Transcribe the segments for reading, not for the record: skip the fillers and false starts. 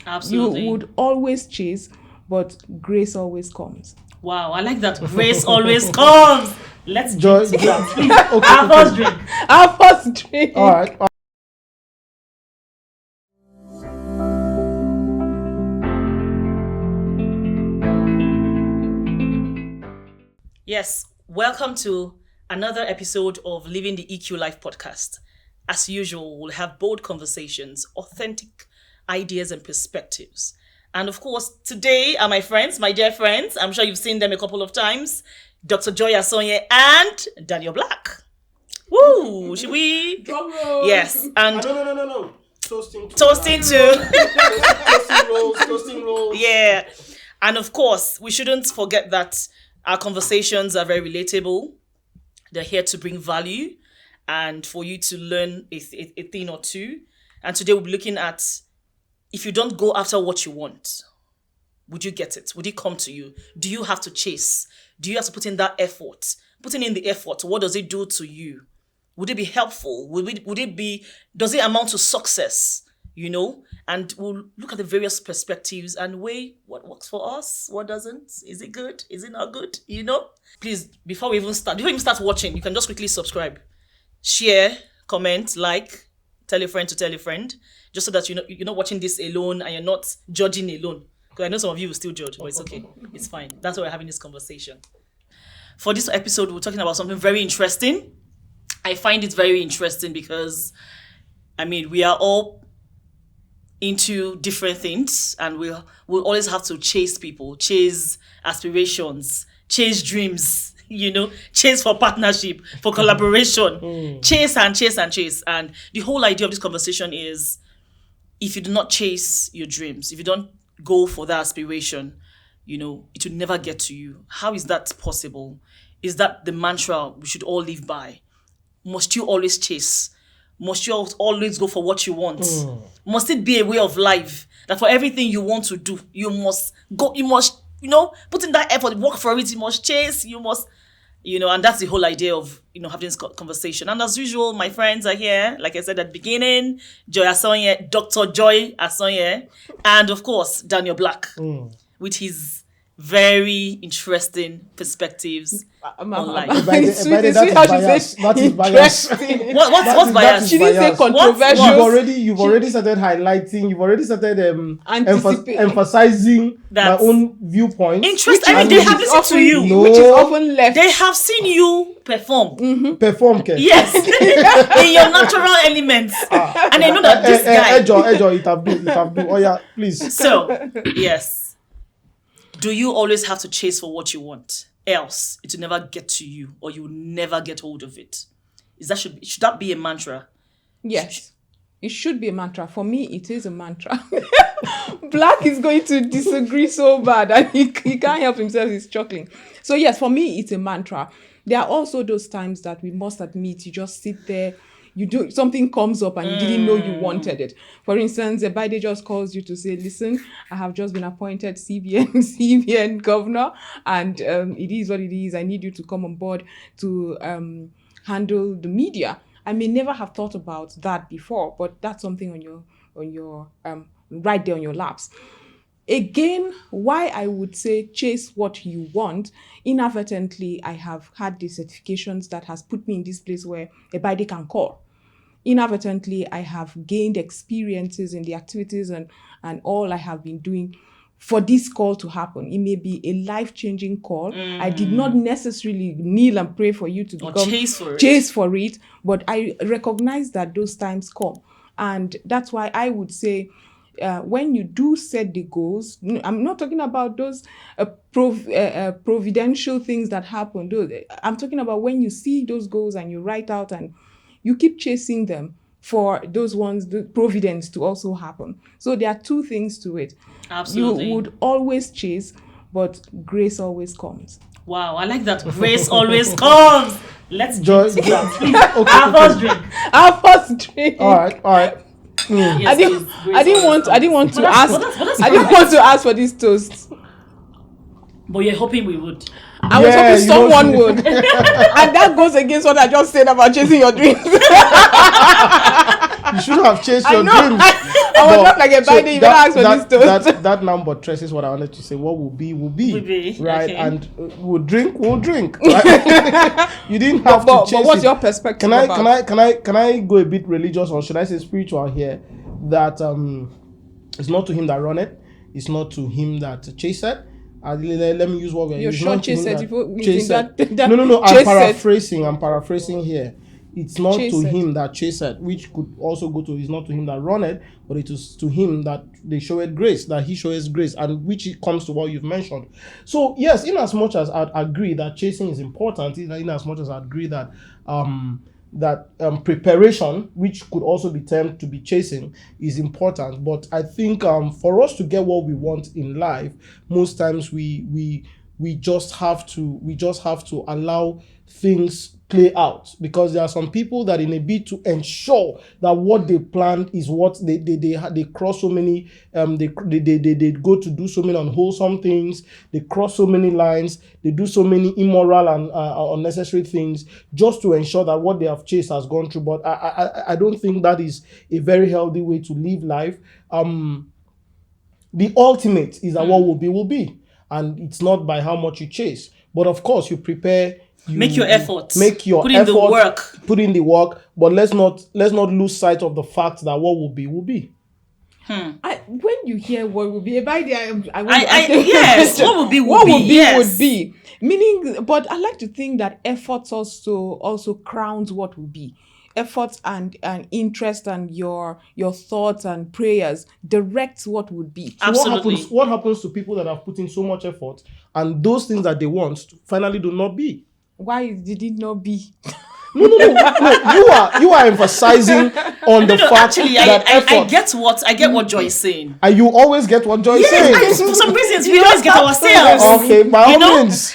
Absolutely. You would always chase, but grace always comes. Wow, I like that. Grace always comes. Let's Joy, drink to that, please. okay, Our first drink. Our first drink. All right. Yes, welcome to another episode of Living the EQ Life podcast. As usual, we'll have bold conversations, authentic ideas and perspectives. And of course, today are my friends, my dear friends. I'm sure you've seen them a couple of times. Dr. Joy Asonye and Daniel Black. Woo! Should we? Drum roll. Yes. And No. Toasting to. Toasting rolls. Yeah. And of course, we shouldn't forget that our conversations are very relatable. They're here to bring value and for you to learn a thing or two. And today we'll be looking at, if you don't go after what you want, would you get it? Would it come to you? Do you have to chase? Do you have to put in that effort? Putting in the effort, what does it do to you? Would it be helpful? Does it amount to success? And we'll look at the various perspectives and weigh what works for us, what doesn't. Is it good? Is it not good? Please, before we even start watching, you can just quickly subscribe, share, comment, like, tell a friend to tell a friend, just so that you're not watching this alone and you're not judging alone. Because I know some of you will still judge, but it's okay. It's fine. That's why we're having this conversation. For this episode, we're talking about something very interesting. I find it very interesting because, we are all into different things and we'll always have to chase people, chase aspirations, chase dreams, chase for partnership, for collaboration, chase and chase and chase. And the whole idea of this conversation is, if you do not chase your dreams, if you don't go for that aspiration, it will never get to you. How is that possible? Is that the mantra we should all live by? Must you always chase? Must you always go for what you want? Must it be a way of life that for everything you want to do, you must go, you must, put in that effort, work for it, you must chase, you must, and that's the whole idea of, having this conversation. And as usual, my friends are here, like I said at the beginning, Joy Asonye, Dr. Joy Asonye, and of course, Daniel Black, with his very interesting perspectives on life. That is bias. What's bias? She didn't say controversial. You've already started highlighting. You've already started emphasizing that my own viewpoint. Interesting. They have listened to you, which is often left. They have seen you perform. Perform, okay? Yes, in your natural elements, and they know that this guy. Ejo, it have do. Oh yeah, please. So yes. Do you always have to chase for what you want? Else, it will never get to you, or you will never get hold of it. Should that be a mantra? Yes, it should be a mantra. For me, it is a mantra. Black is going to disagree so bad, and he can't help himself. He's chuckling. So yes, for me, it's a mantra. There are also those times that we must admit, you just sit there. You do something comes up and you didn't know you wanted it. For instance, Biden just calls you to say, listen, I have just been appointed CBN governor, and it is what it is. I need you to come on board to handle the media. I may never have thought about that before, but that's something on your right there on your laps. Again, why I would say chase what you want, inadvertently, I have had the certifications that has put me in this place where a body can call. Inadvertently, I have gained experiences in the activities and all I have been doing for this call to happen. It may be a life-changing call. I did not necessarily kneel and pray for you to become chase for it, but I recognize that those times come. And that's why I would say, when you do set the goals, I'm not talking about those providential things that happen. I'm talking about when you see those goals and you write out and you keep chasing them for those ones, the providence to also happen. So there are two things to it. Absolutely. You would always chase, but grace always comes. Wow, I like that. Grace always comes. Let's drink. Our first drink. All right. Yes, I didn't want to ask for this toast. But you're hoping we would. I was hoping someone would. And that goes against what I just said about chasing your dreams. You should have chased I your know. dreams. I was not like a So Biden, you better ask for this toast. that now buttresses what I wanted to say. What will be, Will be, right? okay. And we'll drink. Right? You didn't have to chase But what's it. your perspective Can about? I go a bit religious, or should I say spiritual here? That it's not to him that runneth, it's not to him that chaseth. Let me use what we're You're using. sure Not to him chaseth? that If you- chaseth. that- No. chaseth. I'm paraphrasing here. It's not to Chaseth. him that chaseth, which could also go to, it's not to him that runneth, but it is to him that they showeth grace, that he showeth grace, and which it comes to what you've mentioned. So yes, in as much as I'd agree that chasing is important, in as much as I agree that preparation, which could also be termed to be chasing, is important. But I think for us to get what we want in life, most times we just have to allow things play out, because there are some people that, in a bid to ensure that what they planned is what they cross so many they go to do so many unwholesome things, they cross so many lines, they do so many immoral and unnecessary things just to ensure that what they have chased has gone through. But I don't think that is a very healthy way to live life. The ultimate is that what will be, and it's not by how much you chase, but of course you prepare. Make your efforts. Make your Put in the work. Put in the work, but let's not lose sight of the fact that what will be will be. When you hear what will be, by the Yes, what will be will what be, will be yes. would be. Meaning, but I like to think that efforts also crowns what will be. Efforts and interest and your thoughts and prayers directs what would be. So Absolutely. what happens to people that have put in so much effort and those things that they want finally do not be? Why did it not be? No. You are emphasizing on the fact Actually, that I effort. get what Joy is saying. And you always get what Joy is Yes, saying. for some reasons we always get ourselves. Okay, by all means.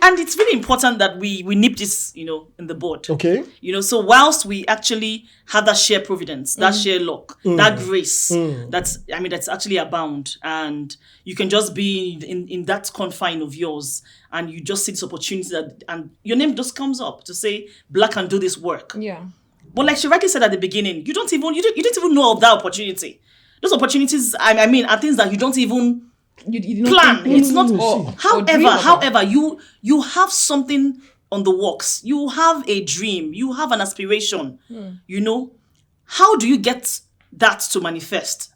And it's really important that we nip this, in the bud. Okay. So whilst we actually have that sheer providence, that sheer luck, that grace, that's actually abound, and you can just be in that confine of yours, and you just see this opportunity and your name just comes up to say, Black can do this work. Yeah. But like she rightly said at the beginning, you didn't even know of that opportunity. Those opportunities, are things that you don't even You don't plan. think- It's not. or dream about. However, you have something on the works. You have a dream. You have an aspiration. How do you get that to manifest?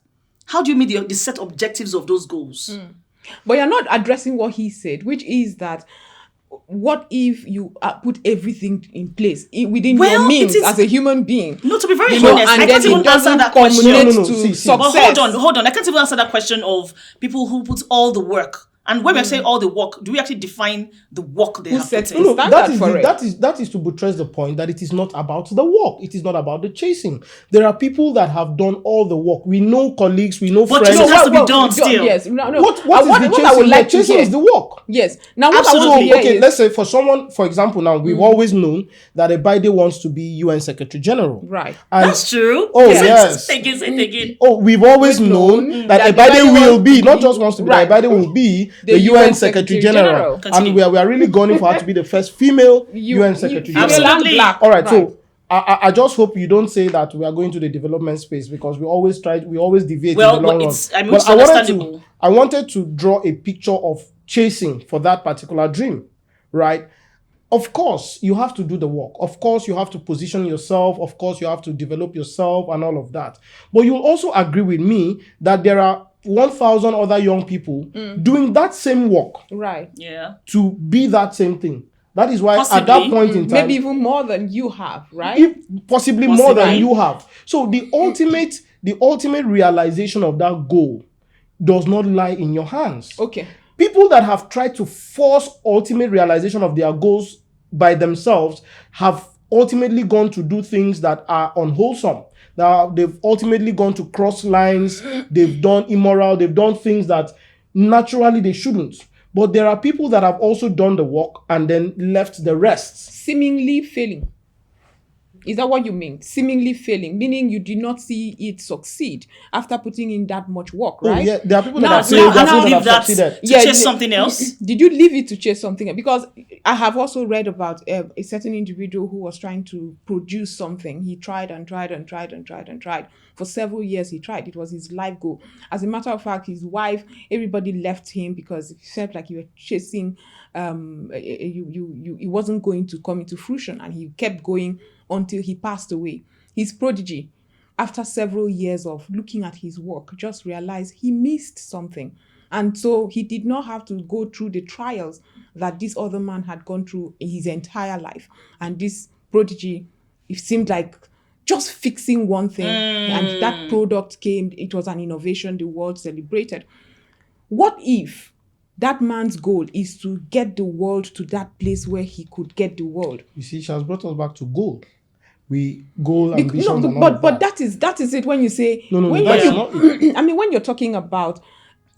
How do you meet the set objectives of those goals? But you're not addressing what he said, which is that what if you put everything in place within Well, your means it is- as a human being? No, to be very You know, honest, and I then can't even it answer doesn't that question. culminate No, to see. success. But hold on. I can't even answer that question of people who put all the work. And when we say all the work, do we actually define the work they Who have sets put in? the standard? That is to buttress the point that it is not about the work. It is not about the chasing. There are people that have done all the work. We know colleagues, we know But friends. chasing has to be done still. Yes. No. What is the what chasing? I would like to chasing hear is the work. Yes. Now, what I Absolutely. want to hear Okay, is let's say for someone, for example, now we've always known that Biden wants to be UN Secretary General. right. And That's true. Oh, Say yes. it again. Oh, we've always known that Biden will be, not just wants to be, Right. Biden will be the UN Secretary General. And Continue. we are really going for her to be the first female UN Secretary General. Absolutely. Black. All right, Right. so I just hope you don't say that we are going to the development space, because we always deviate Well, in the long run. it's But understandable. I wanted to draw a picture of chasing for that particular dream, right? Of course, you have to do the work. Of course, you have to position yourself. Of course, you have to develop yourself and all of that. But you'll also agree with me that there are 1,000 other young people doing that same work Right. Yeah. to be that same thing. That is why at that Possibly. point in time, Maybe even more than you have, right? possibly more than Possibly. you have. So the ultimate realization of that goal does not lie in your hands. Okay. People that have tried to force ultimate realization of their goals by themselves have ultimately gone to do things that are unwholesome. Now they've ultimately gone to cross lines, they've done immoral, they've done things that naturally they shouldn't. But there are people that have also done the work and then left the rest. Seemingly failing. Is that what you mean? Seemingly failing, meaning you did not see it succeed after putting in that much work, Oh right? yeah, there are people that Now- have failed, there are now- people leave that have that succeeded. to chase something else. Did you leave it to chase something else? Because I have also read about a certain individual who was trying to produce something. He tried and tried and tried and tried and tried. For several years he tried. It was his life goal. As a matter of fact, his wife, everybody left him because it felt like you were chasing it wasn't going to come into fruition, and he kept going until he passed away. His prodigy, after several years of looking at his work, just realized he missed something. And so he did not have to go through the trials that this other man had gone through in his entire life. And this prodigy, it seemed like just fixing one thing, and that product came, it was an innovation the world celebrated. What if that man's goal is to get the world to that place where he could get the world? You see, she has brought us back to goal. We goal, Bec- ambitions, no, and all but of but that. that is it when you say No, when that's you not it. I mean, when you're talking about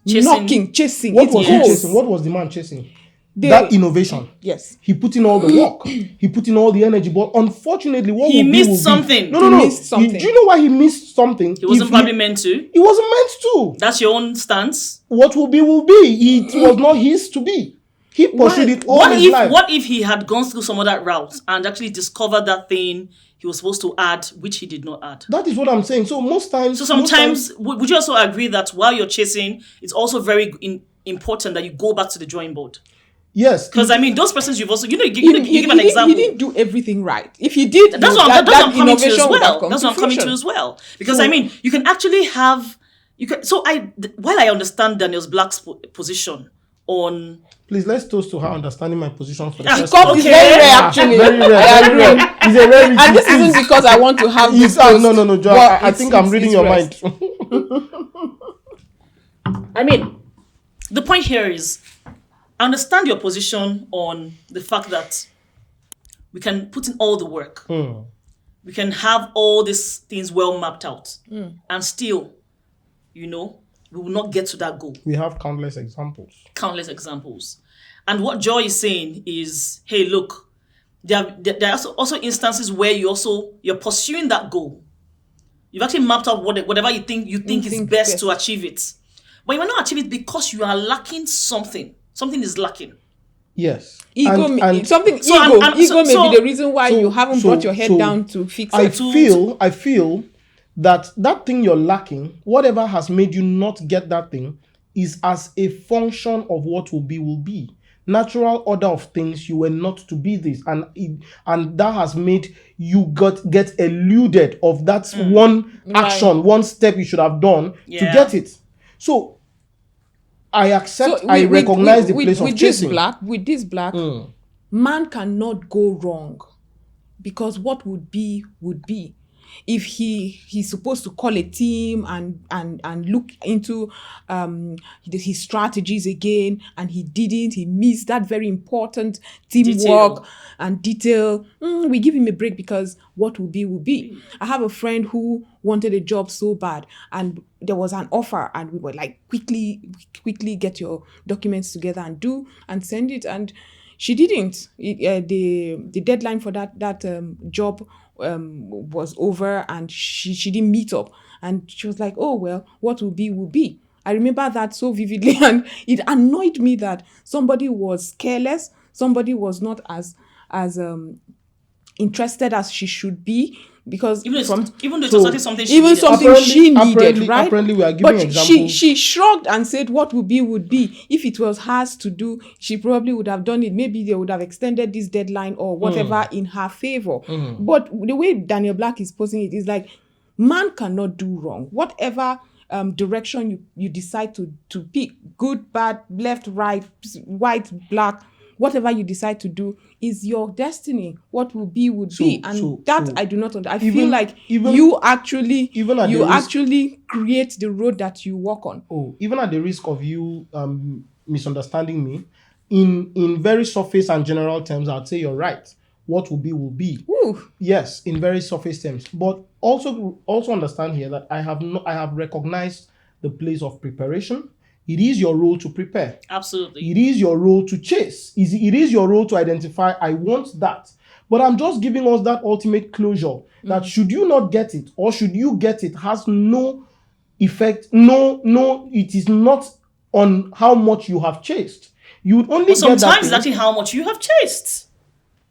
Chasing. chasing, What it's was he goals. chasing? What was the man chasing? They- That innovation. Yes. He put in all the work. He put in all the energy. But unfortunately, what He will be missed will be. something. No, no, He no. missed something. Do you know why he missed something? He wasn't If probably meant to. He wasn't meant to. That's your own stance. What will be will be. It was not his to be. He pursued it all his life. What if he had gone through some other route and actually discovered that thing he was supposed to add, which he did not add? That is what I'm saying. So most times. So sometimes, would you also agree that while you're chasing, it's also very important that you go back to the drawing board? Yes. Because I mean, those persons you've also, you He give an example. didn't do everything right. If he did, That's what I'm coming to as well. That's what I'm coming to fruition. as well. Because I mean, you can actually have, while I understand Daniel's Black's position on. Please, let's toast to her understanding my position for the Ah, first Cup time. is very rare, actually. Very rare. I Very agree. rare. It's a very And this isn't because I want to have this toast. No, Joe. but I think I'm reading your rest. mind. I mean, the point here is, I understand your position on the fact that we can put in all the work. We can have all these things well mapped out. And still, we will not get to that goal. We have countless examples. Countless examples. And what Joy is saying is, hey, look, there are also instances where you're pursuing that goal. You've actually mapped out whatever you think is best to achieve it. But you might not achieve it because you are lacking something. Something is lacking. Yes. Ego may be the reason why you haven't brought your head down to fix I it. feel that thing you're lacking, whatever has made you not get that thing, is as a function of what will be. Natural order of things, you were not to be this, and that has made you get eluded of that one action, one step you should have done to get it. So I accept, I recognize the place of chasing. With this black, man cannot go wrong, because what would be would be. If he's supposed to call a team and look into his strategies again, and he didn't, he missed that very important teamwork and detail, we give him a break, because what will be. I have a friend who wanted a job so bad, and there was an offer, and we were like, quickly get your documents together and send it, and she didn't. The deadline for that job was over, and she didn't meet up, and she was like, oh well, what will be. I remember that so vividly, and it annoyed me that somebody was careless, somebody was not as interested as she should be, because even though it was something she needed. she needed, right? Apparently, we are giving examples. But she shrugged and said, what would be. If it was hers to do, she probably would have done it. Maybe they would have extended this deadline or whatever in her favor. But the way Daniel Black is posing it is like, man cannot do wrong. Whatever direction you decide to pick, good, bad, left, right, white, black, whatever you decide to do is your destiny. What will be would be, and I do not understand. I feel like you actually create the road that you walk on. Oh, even at the risk of you misunderstanding me, in very surface and general terms, I'd say you're right. What will be. Ooh. Yes, in very surface terms, but also understand here that I have recognized the place of preparation. It is your role to prepare. Absolutely. It is your role to chase. It is your role to identify, I want that. But I'm just giving us that ultimate closure that should you not get it or should you get it has no effect. No, it is not on how much you have chased. You would only But get that sometimes thing. it's actually how much you have chased.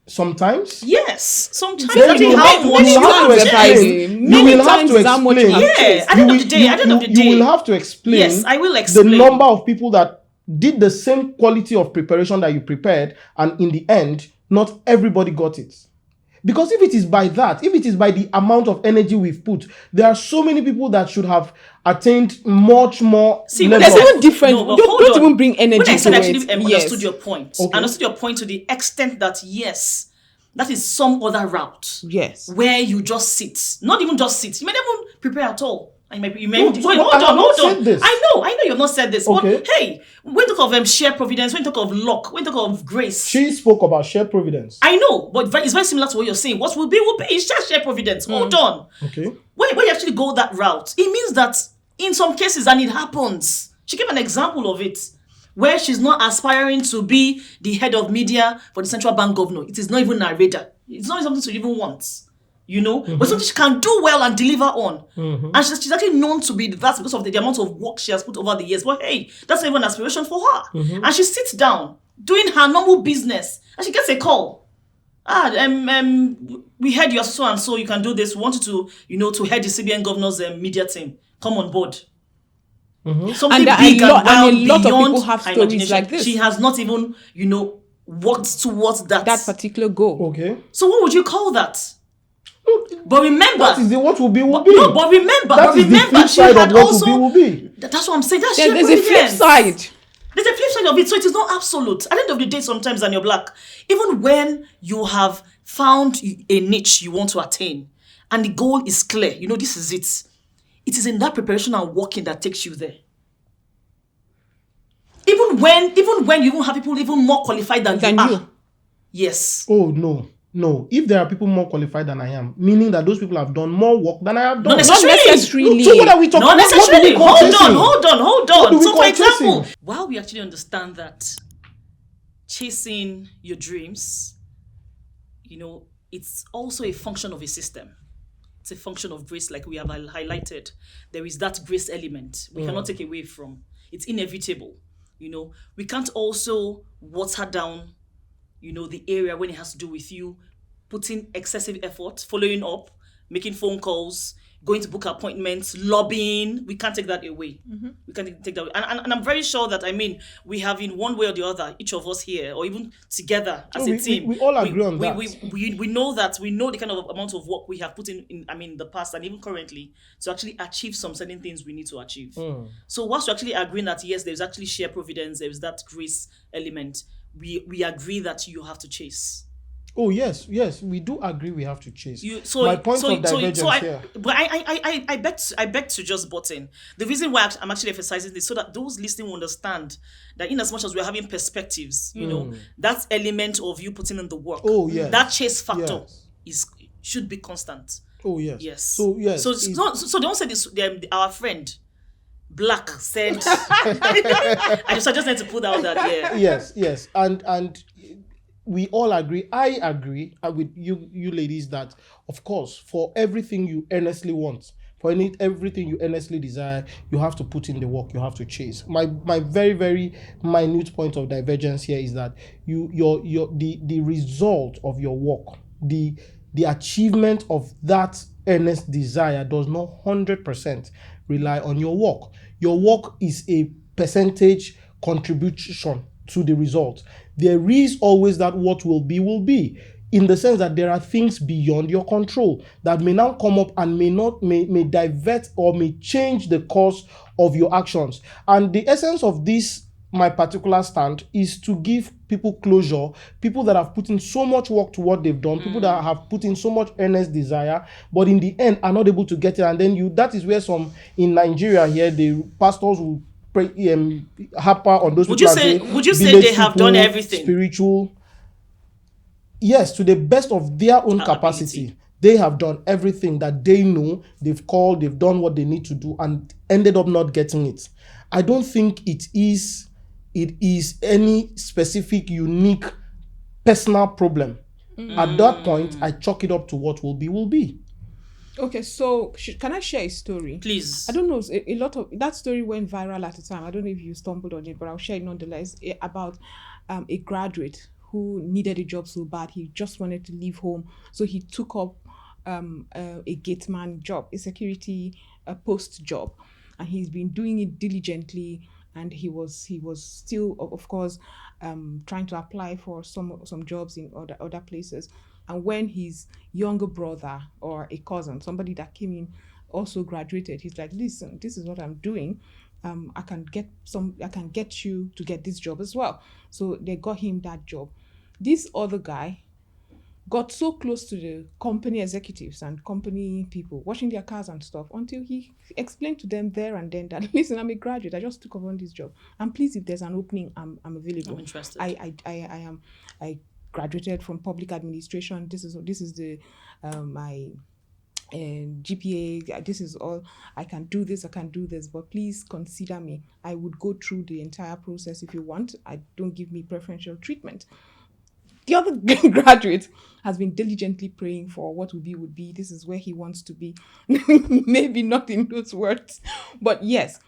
Sometimes. Yes, sometimes Then actually you how have much you to have explain. chased. You will have to how much you explain. have Yeah, at the end of the day, at the end of the day. You will have to explain. Yes, I will the explain. number of people that did the same quality of preparation that you prepared, and in the end, not everybody got it. Because if it is by that, if it is by the amount of energy we've put, there are so many people that should have attained much more. See, level. There's even different. No, but don't hold don't on. even bring energy When I said to actually it. understood your point, Okay. I understood your point to the extent that yes, that is some other route. Yes. Where you just sit, not even just sit. You may not even prepare at all. And you may No, wait, no, hold I have on, not hold said on. this. I know you have not said this. Okay. But hey, when you talk of share providence, when you talk of luck, when you talk of grace. She spoke about shared providence. I know, but it's very similar to what you're saying. What will be. It's just share providence. Hold on. Okay. When you actually go that route, it means that in some cases, and it happens, she gave an example of it, where she's not aspiring to be the head of media for the central bank governor. It is not even a radar. It's not something she even wants, but something she can do well and deliver on. And she's actually known to be that because of the amount of work she has put over the years. But hey, that's not even an aspiration for her. And she sits down doing her normal business, and she gets a call. We heard you are so and so. You can do this. We want you to, to head the CBN governor's media team. Come on board. Something And big a lot- wild and a lot of beyond people have her stories imagination. like this. She has not even, worked towards that. That particular goal. Okay. So what would you call that? But remember, That is the what will be will be. no, but remember, That is the flip she side had of what also. will be. That's what I'm saying. That's There's sheer a flip brilliance. side. There's a flip side of it, so it is not absolute. At the end of the day, sometimes when you're black, even when you have found a niche you want to attain, and the goal is clear, this is it. It is in that preparation and working that takes you there. Even when you even have people even more qualified than you are. Yes. Oh no. If there are people more qualified than I am, meaning that those people have done more work than I have done. Not necessarily. Not necessarily. So what are we talking? Not necessarily. What do we call Hold chasing? on. What do we So, call for example, chasing? while we actually understand that chasing your dreams, it's also a function of a system. It's a function of grace, like we have highlighted. There is that grace element we cannot take away from. It's inevitable. We can't also water down, the area when it has to do with you putting excessive effort, following up, making phone calls, going to book appointments, lobbying. We can't take that away. We can't take that away. And I'm very sure that, we have in one way or the other, each of us here, or even together as a team. We all agree on that. We know that, we know the kind of amount of work we have put in the past and even currently to actually achieve some certain things we need to achieve. So whilst we're actually agreeing that, yes, there's actually sheer providence, there's that grace element, we agree that you have to chase. Oh yes, we do agree. We have to chase. My point of divergence here. But I beg to just butt in. The reason why I'm actually emphasizing this so that those listening will understand that in as much as we're having perspectives, that element of you putting in the work, that chase factor should be constant. Oh yes. Yes. So yes. So don't say this. Our friend Black said. I just need to put out that Yes, and we all agree. I agree with you ladies that, of course, for everything you earnestly want, everything you earnestly desire, you have to put in the work. You have to chase. My very very minute point of divergence here is that the result of your work, the achievement of that earnest desire does not 100% rely on your work. Your work is a percentage contribution to the result. There is always that what will be, in the sense that there are things beyond your control that may now come up and may divert or may change the course of your actions. And the essence of this, my particular stand, is to give people closure, people that have put in so much work to what they've done, people that have put in so much earnest desire, but in the end are not able to get it. And then that is where some in Nigeria here, the pastors will harper on those people. Would you say they have done everything? Spiritual. Yes, to the best of their own capacity. They have done everything that they know. They've called, they've done what they need to do and ended up not getting it. I don't think it is any specific, unique, personal problem. At that point, I chalk it up to what will be, will be. Okay, so can I share a story? Please. I don't know, a lot of that story went viral at the time. I don't know if you stumbled on it, but I'll share it nonetheless. About a graduate who needed a job so bad. He just wanted to leave home, so he took up a gateman job, a security post job, and he's been doing it diligently. And he was still, of course, trying to apply for some jobs in other places. And when his younger brother or a cousin, somebody that came in, also graduated, he's like, listen, this is what I'm doing. I can get you to get this job as well. So they got him that job. This other guy got so close to the company executives and company people, washing their cars and stuff, until he explained to them there and then that, listen, I'm a graduate, I just took over on this job, and please, if there's an opening, I'm available. I'm interested. I graduated from public administration. This is the my GPA. This is all. I can do this, but please consider me. I would go through the entire process if you want. I don't give me preferential treatment. The other graduate has been diligently praying for what would be. This is where he wants to be. Maybe not in those words, but yes.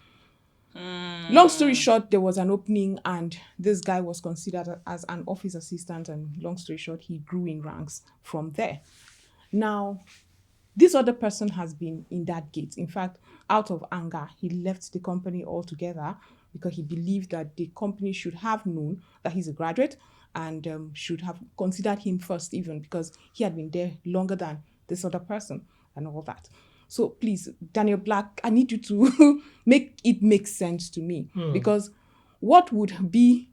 Long story short, there was an opening and this guy was considered as an office assistant, and long story short, he grew in ranks from there. Now, this other person has been in that gate. In fact, out of anger, he left the company altogether because he believed that the company should have known that he's a graduate and should have considered him first, even because he had been there longer than this other person and all that. So please, Daniel Black, I need you to make sense to me, because what would be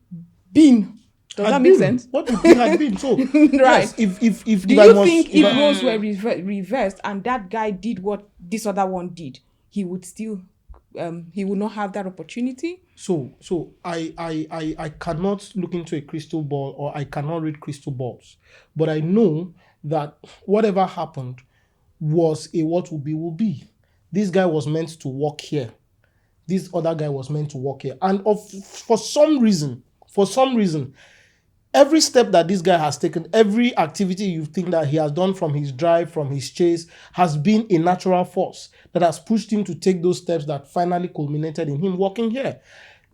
been? Does that make sense? What would be had been? So right. Yes, if do you think if roles were reversed and that guy did what this other one did, he would still he would not have that opportunity? So I cannot look into a crystal ball, or I cannot read crystal balls, but I know that whatever happened was a what will be. This guy was meant to work here. This other guy was meant to work here. And for some reason, every step that this guy has taken, every activity you think that he has done, from his drive, from his chase, has been a natural force that has pushed him to take those steps that finally culminated in him working here.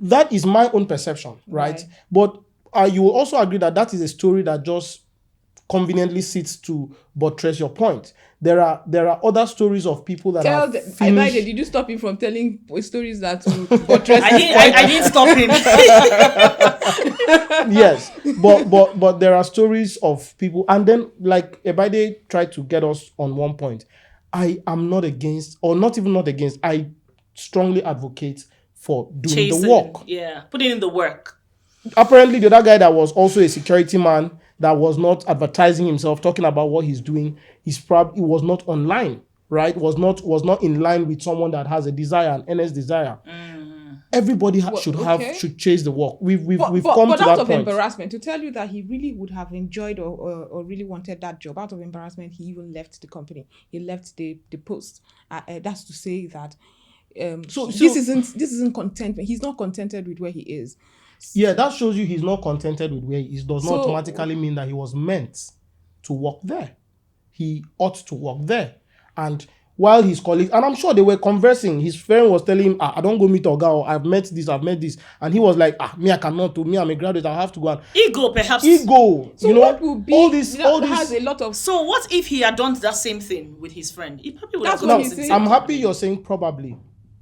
That is my own perception, right? But you will also agree that that is a story that just conveniently sits to buttress your point. There are other stories of people that have finished. Did you stop him from telling stories that buttress? I didn't stop him. Yes, but there are stories of people, and then like Ebade tried to get us on one point. I am not against, or not even not against. I strongly advocate for doing the work. Yeah, putting in the work. Apparently, the other guy that was also a security man, that was not advertising himself, talking about what he's doing, he was not online, right? Was not in line with someone that has a desire, an earnest desire. Everybody should chase the work. We've come to that point. But out of embarrassment, to tell you that he really would have enjoyed or really wanted that job, out of embarrassment, he even left the company. He left the post. That's to say that this isn't contentment. He's not contented with where he is. Yeah, that shows you he's not contented with where he is. Does not automatically mean that he was meant to work there. He ought to work there. And while his colleagues, and I'm sure they were conversing, his friend was telling him, I don't go meet Oga, or I've met this. And he was like, me, I cannot do. Me, I'm a graduate, I have to go. And Ego, perhaps. Ego. So what would be, all this has a lot of... So what if he had done that same thing with his friend? He probably would have That's what gotten he's it. saying. I'm happy you're saying probably.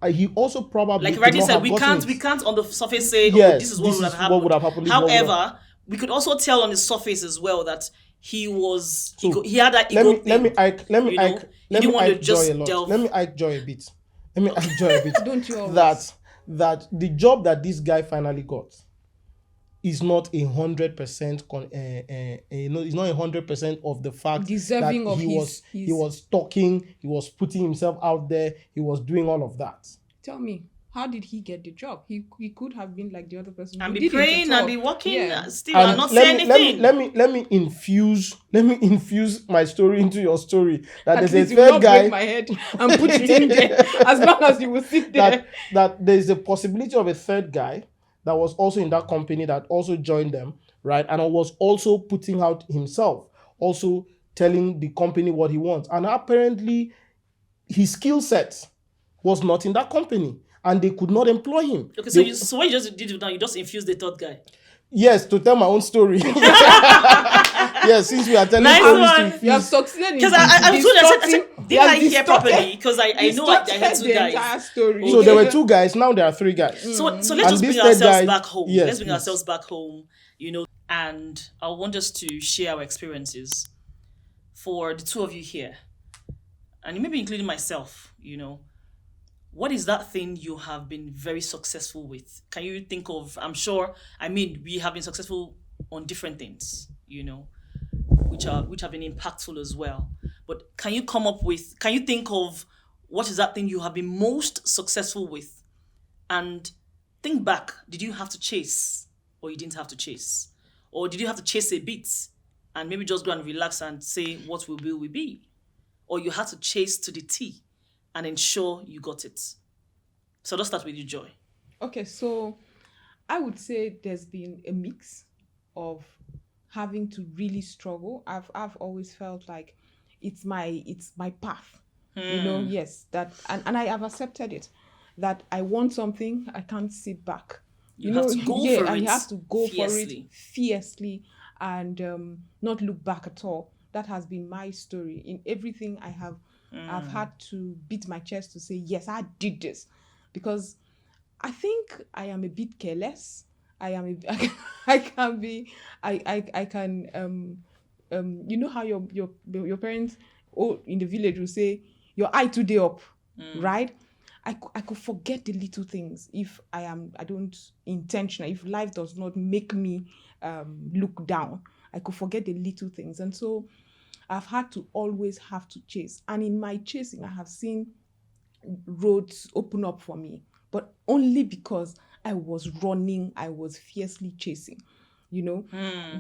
He also probably, like Reggie said, we can't on the surface say, this is what would have happened. However, we could also tell on the surface as well that he had that ego thing. Let me Ike Joy a bit. Don't you always? That the job that this guy finally got is not 100%. It's not 100% of the fact deserving that of he was talking, he was putting himself out there, he was doing all of that. Tell me, how did he get the job? He could have been like the other person and be praying and be working. Yeah. Still, and not saying anything. Let me infuse my story into your story. That At there's least a third guy. break my head and put it in there, as long as you will sit there. That there's a possibility of a third guy that was also in that company that also joined them, right? And was also putting out himself, also telling the company what he wants. And apparently, his skill set was not in that company, and they could not employ him. Okay, so so what you just did now, you just infused the third guy. Yes, to tell my own story. Yes, since we are telling Nice stories one. to You have infuse. succeeded in Because I was told, I said, didn't I hear distorted- properly? Because I know I heard two distorted the guys. entire story. So there were 2 guys. Now there are 3 guys. So let's And just this bring third ourselves guy- back home. yes, Let's bring please. ourselves back home, and I want us to share our experiences for the two of you here, and maybe including myself, What is that thing you have been very successful with? Can you think of, we have been successful on different things, which have been impactful as well. But can you think of what is that thing you have been most successful with? And think back, did you have to chase or you didn't have to chase? Or did you have to chase a bit and maybe just go and relax and say what will be? Or you had to chase to the T and ensure you got it? So let's start with you, Joy. Okay, so I would say there's been a mix of having to really struggle. I've always felt like it's my path. Yes, that and I have accepted it. That I want something, I can't sit back. You have to go for and it you have to go for fiercely. it fiercely and not look back at all. That has been my story. In everything I have, I've had to beat my chest to say, yes, I did this. Because I think I am a bit careless. I can be, I can, you know how your parents in the village will say, your eye today up, right? I could forget the little things if I don't intentionally, if life does not make me look down. I could forget the little things. And so I've had to always have to chase. And in my chasing, I have seen roads open up for me, but only because I was running, I was fiercely chasing.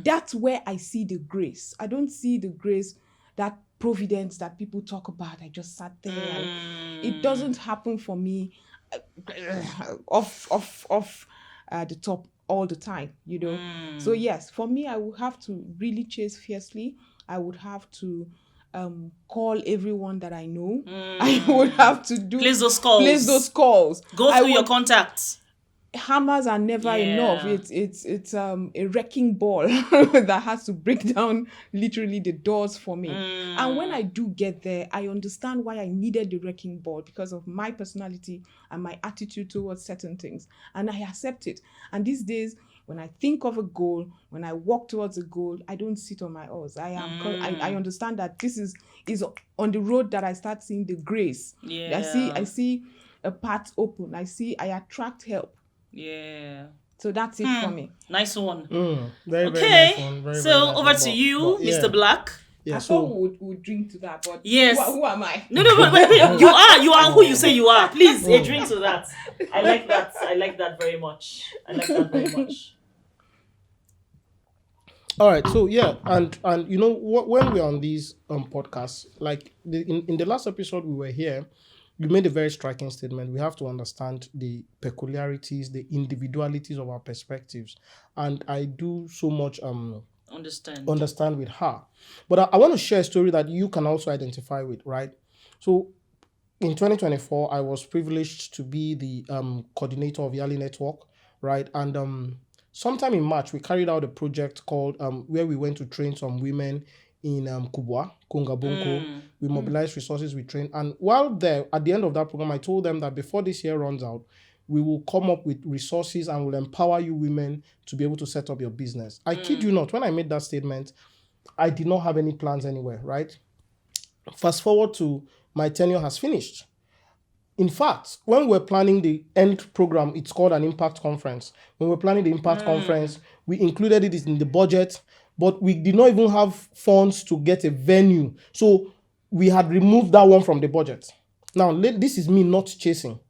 That's where I see the grace. I don't see the grace, that providence that people talk about. I just sat there and it doesn't happen for me off the top all the time, So yes, for me, I would have to really chase fiercely. I would have to call everyone that I know. I would have to place those calls. Go through your contacts. Hammers are never enough. It's a wrecking ball that has to break down literally the doors for me. And when I do get there, I understand why I needed the wrecking ball, because of my personality and my attitude towards certain things. And I accept it. And these days, when I think of a goal, when I walk towards a goal, I don't sit on my oars. I understand that this is on the road that I start seeing the grace. Yeah. I see a path open. I attract help. Yeah. So that's it for me. Nice one. Very, Okay. very nice one. Very, So very nice over one. to you, But Mr. Black. Yeah, I thought we would drink to that, but Yes. who am I? No, wait. You are who you say you are. Please, a drink to that. I like that very much. all right. So yeah, and when we're on these podcasts, like in the last episode we were here, you made a very striking statement. We have to understand the peculiarities, the individualities of our perspectives, and I do so much understand with her. But I want to share a story that you can also identify with, right? So in 2024, I was privileged to be the coordinator of Yali Network, right? And sometime in March, we carried out a project called where we went to train some women in Kubwa, Kongabonko. We mobilized resources, we trained. And while there, at the end of that program, I told them that before this year runs out, we will come up with resources and will empower you women to be able to set up your business. I kid you not, when I made that statement, I did not have any plans anywhere, right? Fast forward to my tenure has finished. In fact, when we were planning the end program, it's called an impact conference. When we were planning the impact conference, we included it in the budget, but we did not even have funds to get a venue. So we had removed that one from the budget. Now, this is me not chasing.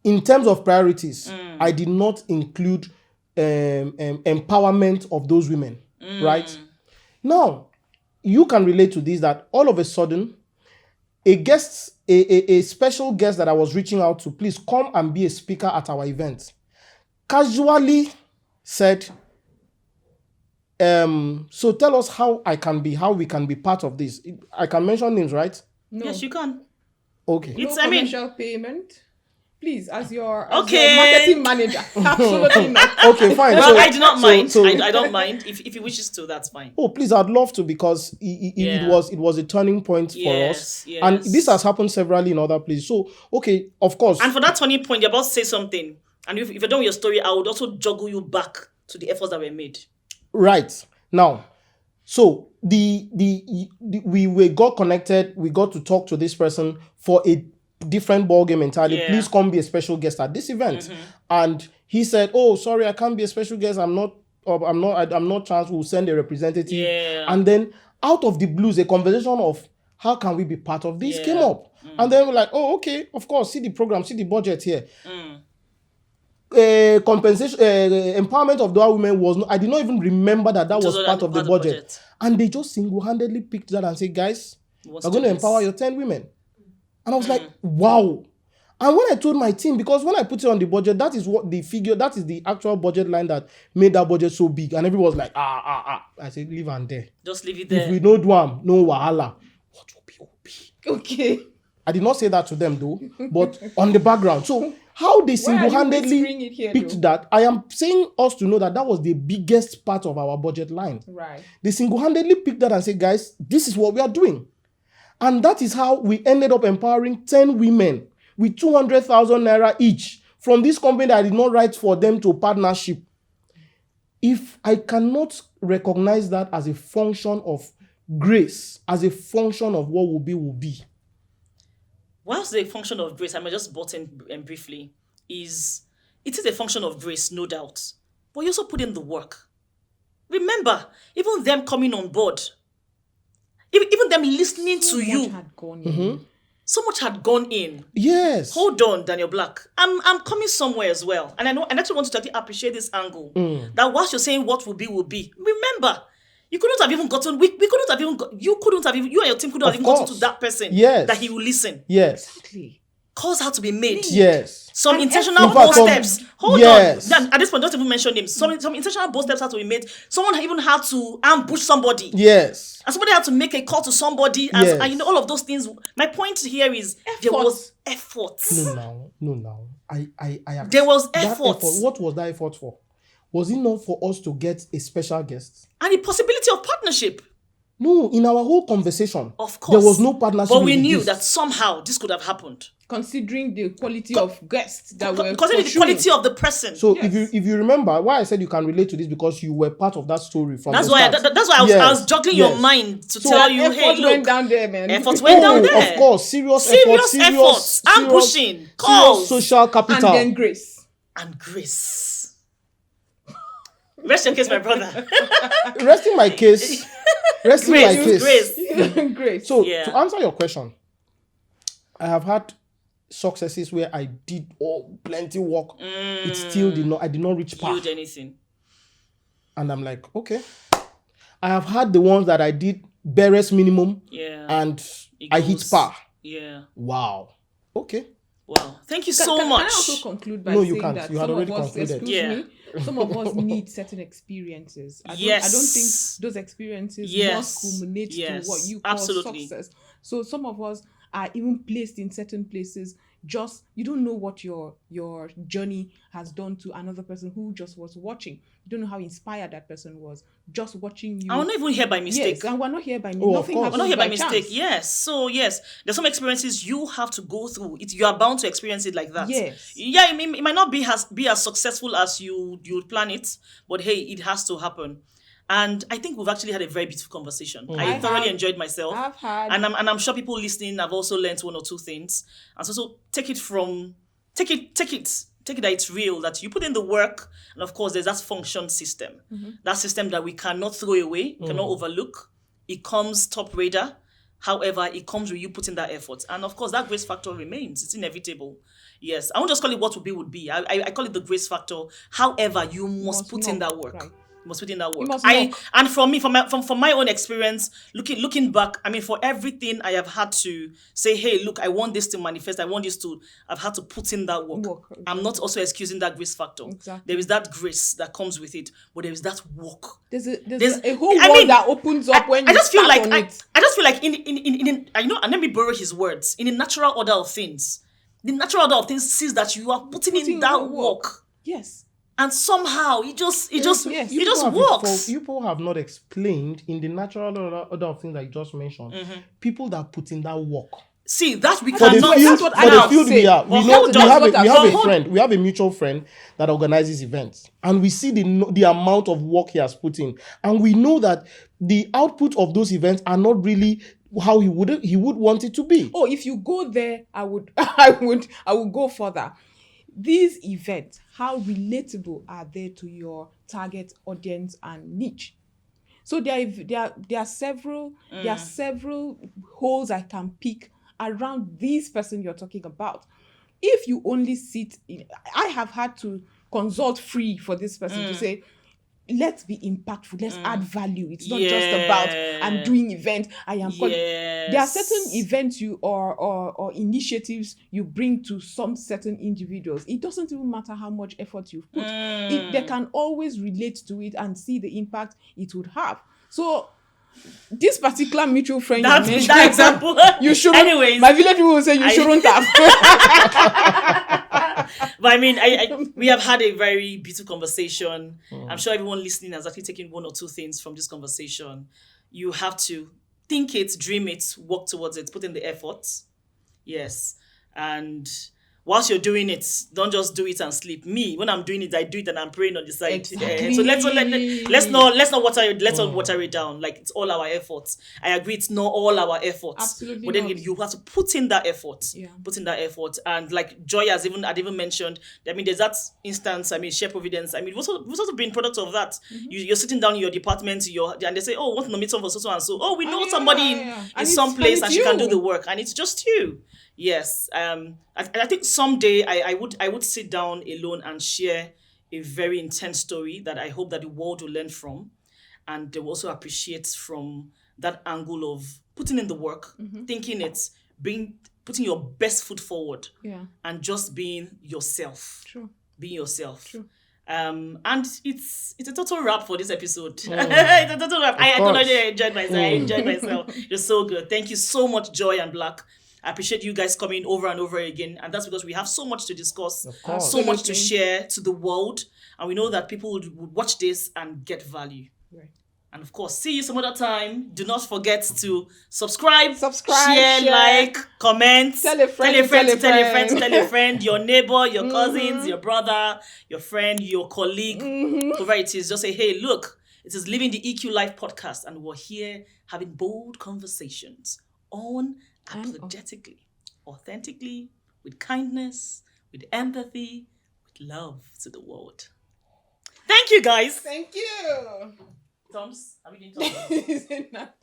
In terms of priorities, I did not include empowerment of those women, right? Now, you can relate to this, that all of a sudden, a special guest that I was reaching out to, please come and be a speaker at our event, casually said, So tell us how we can be part of this. I can mention names, right? No. Yes, you can. Okay. No commercial payment. Please, as your Okay. marketing manager. Absolutely not. Okay, fine. Well, I do not mind. So, I don't mind. If he wishes to, that's fine. oh, please, I'd love to, because it was a turning point for us. Yes. And this has happened severally in other places. So, okay, of course. And for that turning point, you're about to say something. And if you're done with your story, I would also juggle you back to the efforts that were made. Right. Now, so we got connected, we got to talk to this person for a different ball game entirely. Yeah. Please come be a special guest at this event. And he said, "Oh, sorry, I can't be a special guest. I'm not trans. We'll send a representative." Yeah. And then out of the blues, a conversation of how can we be part of this came up. And then we're like, "Oh, okay, of course, see the program, see the budget here." Compensation, empowerment of the women was not, I did not even remember that was part of the budget. And they just single-handedly picked that and said, "Guys, we're going to empower your 10 women." And I was like, wow. And when I told my team, because when I put it on the budget, that is what the figure, that is the actual budget line that made that budget so big. And everyone was like, I said, leave and there. Just leave it there. If we don't do them, no wahala. What will be? Okay. I did not say that to them though, but on the background. So how they single-handedly picked that, I am saying us to know that was the biggest part of our budget line. Right. They single-handedly picked that and said, "Guys, this is what we are doing." And that is how we ended up empowering 10 women with 200,000 naira each from this company that I did not write for them to partnership. If I cannot recognize that as a function of grace, as a function of what will be. Whilst the function of grace, I might just butt in briefly, it is a function of grace, no doubt. But you also put in the work. Remember, even them coming on board, even them listening to you. So much had gone in. Yes. Hold on, Daniel Black. I'm coming somewhere as well. And I know, and actually want to actually appreciate this angle. That whilst you're saying what will be, remember, you couldn't have even gotten, you and your team couldn't have even gotten to that person that he will listen. Yes. Exactly. Calls had to be made. Yes. Some intentional bold steps. Hold yes. on. At this point, don't even mention names. Some intentional bold steps had to be made. Someone even had to ambush somebody. Yes. And somebody had to make a call to somebody. And you know, all of those things. My point here is there was effort. No. There was effort. What was that effort for? Was it not for us to get a special guest? And the possibility of partnership. No, in our whole conversation, of course, there was no partnership. But we knew that somehow this could have happened. Considering the quality of guests that were considering the quality of the person. So if you remember, why I said you can relate to this, because you were part of that story from that's the why start. That's why I was juggling your mind to tell you, hey, look, went down there, man. Efforts went down there. Of course, serious efforts, ambushing, calls, social capital, and then grace. Rest your case, my brother. Resting my case. Grace. So to answer your question, I have had successes where I did plenty work. It still did not. I did not reach par. Anything. And I'm like, okay. I have had the ones that I did barest minimum. And I hit par. Wow. Okay. Wow. Thank you so much. Can I also conclude by saying that you had already concluded. Some of us need certain experiences. I don't think those experiences must culminate to what you call success. So some of us are even placed in certain places. Just you don't know what your journey has done to another person who just was watching. You don't know how inspired that person was just watching you. I will not even here by mistake. Yes, and we're not here by mistake. Nothing happens. We're not here by chance. mistake. Yes. So yes, there's some experiences you have to go through. You are bound to experience it like that. Yes. Yeah, it might not be as successful as you plan it, but hey, it has to happen. And I think we've actually had a very beautiful conversation. I thoroughly enjoyed myself. And I'm sure people listening have also learned one or two things. And so take it that it's real, that you put in the work, and of course there's that function system. That system that we cannot throw away, cannot overlook. It comes top radar. However, it comes with you putting that effort. And of course that grace factor remains. It's inevitable. Yes. I won't just call it what would be. I call it the grace factor. However, you must put in that work. Right. You must put in that work. must work. And from me, from my own experience, looking back, I mean, for everything I have had to say, hey, look, I want this to manifest. I want this to. I've had to put in that work. I'm not also excusing that grace factor. Exactly. There is that grace that comes with it, but there is that work. There's a whole world that opens up when I you just feel start like on it. I just feel like in I know, and let me borrow his words. In the natural order of things, the natural order of things sees that you are putting in that work. Yes. And somehow it just Yes. works. People have not explained in the natural order of things that you just mentioned. People that put in that work. See, that we For the cannot. field, what for I the have field to we say. are, Well, we know hold we on. have a Hold- friend, we have a mutual friend that organizes events, and we see the amount of work he has put in, and we know that the output of those events are not really how he would want it to be. Oh, if you go there, I would I would go further. These events, how relatable are they to your target audience and niche? So there are several holes I can pick around this person you're talking about. If you only I have had to consult free for this person to say, let's be impactful, let's add value. It's not just about I'm doing event. There are certain events you or initiatives you bring to some certain individuals. It doesn't even matter how much effort you've put. They can always relate to it and see the impact it would have. So this particular mutual friend you mentioned, that example. you shouldn't. Anyways, my village people will say you shouldn't have. But I mean, we have had a very beautiful conversation. I'm sure everyone listening has actually taken one or two things from this conversation. You have to think it, dream it, work towards it, put in the effort. Yes. And whilst you're doing it, don't just do it and sleep. Me, when I'm doing it, I do it and I'm praying on the side. Exactly. So let's not water it down. Like, it's all our efforts. I agree, it's not all our efforts. Absolutely But then not. you have to put in that effort. Yeah. Put in that effort. And like Joy had even mentioned, I mean, there's that instance, I mean, share providence. I mean, we've also been product of that. You're sitting down in your department, and they say, oh, want to nominate someone for so and so. Oh, we know somebody in some place and she can do the work. And it's just you. Yes. I think someday I would sit down alone and share a very intense story that I hope that the world will learn from, and they will also appreciate from that angle of putting in the work, thinking it, putting your best foot forward, and just being yourself. True. Being yourself. True. And it's a total wrap for this episode. It's a total wrap. I totally enjoyed myself. I enjoyed myself. You're so good. Thank you so much, Joy and Black. I appreciate you guys coming over and over again. And that's because we have so much to discuss, so much to share to the world. And we know that people would watch this and get value. Right. And of course, see you some other time. Do not forget to subscribe, share, like, comment. Tell a friend, your neighbor, your cousins, your brother, your friend, your colleague, whoever it is. Just say, hey, look, it is Living the EQ Life podcast. And we're here having bold conversations unapologetically, authentically, with kindness, with empathy, with love to the world. Thank you, guys. Thank you. Thumbs? Are we doing thumbs? Isn't that